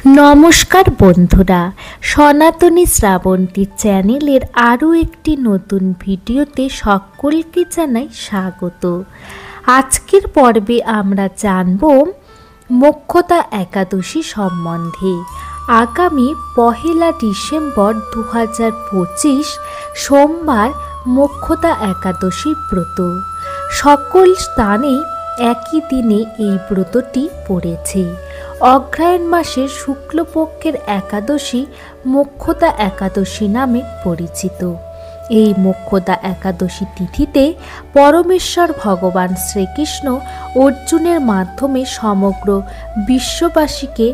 নমস্কার বন্ধুরা, সনাতনী শ্রাবন্তী চ্যানেলের আরও একটি নতুন ভিডিওতে সকলকে জানাই স্বাগত। আজকের পর্বে আমরা জানব মোক্ষদা একাদশী সম্বন্ধে। আগামী 1 ডিসেম্বর 2025 সোমবার মোক্ষদা একাদশী ব্রত। সকল স্থানে একই দিনে এই ব্রতটি পড়েছে। অগ্রহায়ণ মাসের শুক্লপক্ষের একাদশী মোক্ষদা একাদশী নামে পরিচিত। এই মোক্ষদা একাদশী তিথিতে পরমেশ্বর ভগবান শ্রীকৃষ্ণ অর্জুনের মাধ্যমে সমগ্র বিশ্ববাসীকে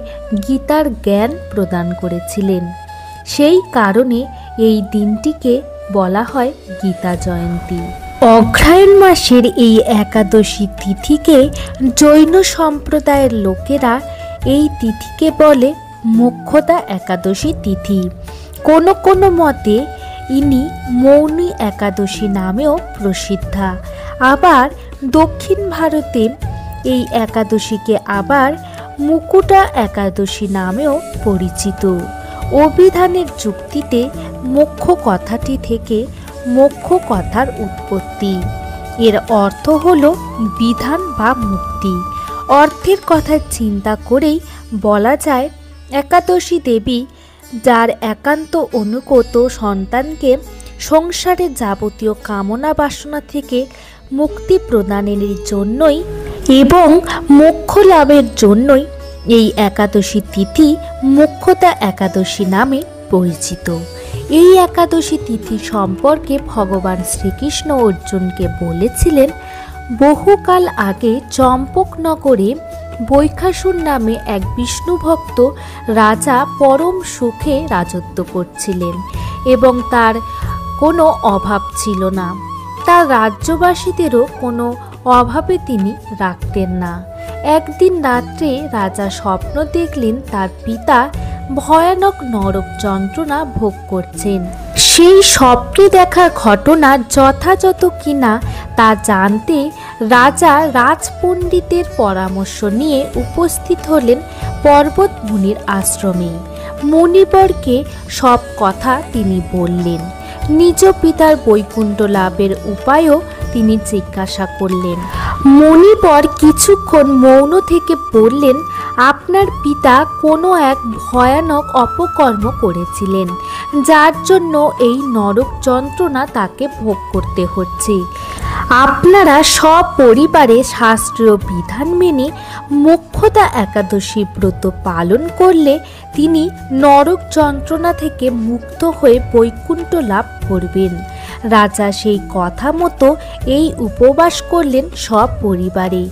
গীতার জ্ঞান প্রদান করেছিলেন। সেই কারণে এই দিনটিকে বলা হয় গীতা জয়ন্তী। অগ্রহায়ণ মাসের এই একাদশী তিথিকে জৈন সম্প্রদায়ের লোকেরা এই তিথিকে বলে মোক্ষদা একাদশী তিথি। কোনো কোনো মতে ইনি মৌনী একাদশী নামেও প্রসিদ্ধা। আবার দক্ষিণ ভারতে এই একাদশীকে আবার মুকুটা একাদশী নামেও পরিচিত। অভিধানের যুক্তিতে মোক্ষ কথাটি থেকে মোক্ষ কথার উৎপত্তি। এর অর্থ হল বিধান বা মুক্তি। অর্থের কথা চিন্তা করেই বলা যায় একাদশী দেবী যার একান্ত অনুগত সন্তানকে সংসারের যাবতীয় কামনা বাসনা থেকে মুক্তি প্রদানের জন্যই এবং মোক্ষ লাভের জন্যই এই একাদশী তিথি মোক্ষদা একাদশী নামে পরিচিত। এই একাদশী তিথি সম্পর্কে ভগবান শ্রীকৃষ্ণ অর্জুনকে বলেছিলেন, বহুকাল আগে চম্পকনগরে বৈখাসুর নামে এক বিষ্ণু ভক্ত রাজা পরম সুখে রাজত্ব করছিলেন এবং তার কোনো অভাব ছিল না। তার রাজ্যবাসীদেরও কোনো অভাবে তিনি রাখতেন না। একদিন রাত্রে রাজা স্বপ্ন দেখলেন তার পিতা ভয়ানক নরক যন্ত্রণা ভোগ করছেন। সেই স্বপ্নে দেখা ঘটনা যথাযথ কিনা তা জানতে রাজা রাজপণ্ডিতের পরামর্শ নিয়ে উপস্থিত হলেন পর্বত মুনির আশ্রমে। মুনিবরকে সব কথা তিনি বললেন। নিজ পিতার বৈকুণ্ঠ লাভের উপায়ও তিনি জিজ্ঞাসা করলেন। মুনিবর কিছুক্ষণ মৌন থেকে বললেন, আপনার পিতা কোনো এক ভয়ানক অপকর্ম করেছিলেন, যার জন্য এই নরক যন্ত্রণা তাকে ভোগ করতে হচ্ছে। আপনারা সপরিবারে শাস্ত্রীয় বিধান মেনে মোক্ষদা একাদশী ব্রত পালন করলে তিনি নরক যন্ত্রণা থেকে মুক্ত হয়ে বৈকুণ্ঠ লাভ করবেন। রাজা সেই কথা মতো এই উপবাস করলেন সপরিবারে।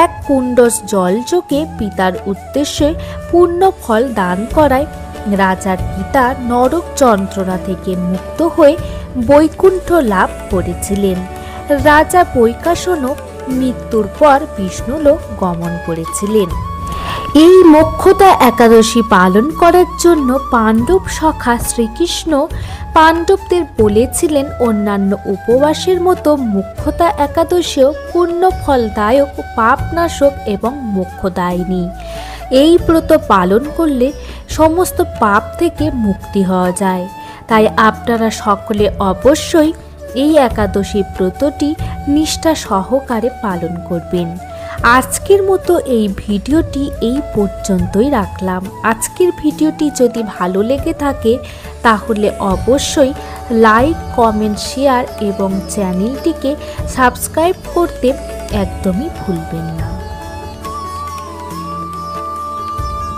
এক কুণ্ডস জল যোগে পিতার উদ্দেশ্যে পূর্ণ ফল দান করায় রাজার পিতা নরক যন্ত্রণা থেকে মুক্ত হয়ে বৈকুণ্ঠ লাভ করেছিলেন। রাজা বৈখাসনও মৃত্যুর পর বিষ্ণুলোক গমন করেছিলেন। এই মোক্ষদা একাদশী পালন করার জন্য পাণ্ডব সখা শ্রীকৃষ্ণ পাণ্ডবদের বলেছিলেন, অন্যান্য উপবাসের মতো মোক্ষদা একাদশীও পূর্ণ ফলদায়ক, পাপনাশক এবং মোক্ষদায়িনী। এই ব্রত পালন করলে সমস্ত পাপ থেকে মুক্তি হওয়া যায়। তাই আপনারা সকলে অবশ্যই এই একাদশী ব্রতটি নিষ্ঠা সহকারে পালন করবেন। আজকের মতো এই ভিডিওটি এই পর্যন্তই রাখলাম। আজকের ভিডিওটি যদি ভালো লেগে থাকে তাহলে অবশ্যই লাইক, কমেন্ট, শেয়ার এবং চ্যানেলটিকে সাবস্ক্রাইব করতে একদমই ভুলবেন না।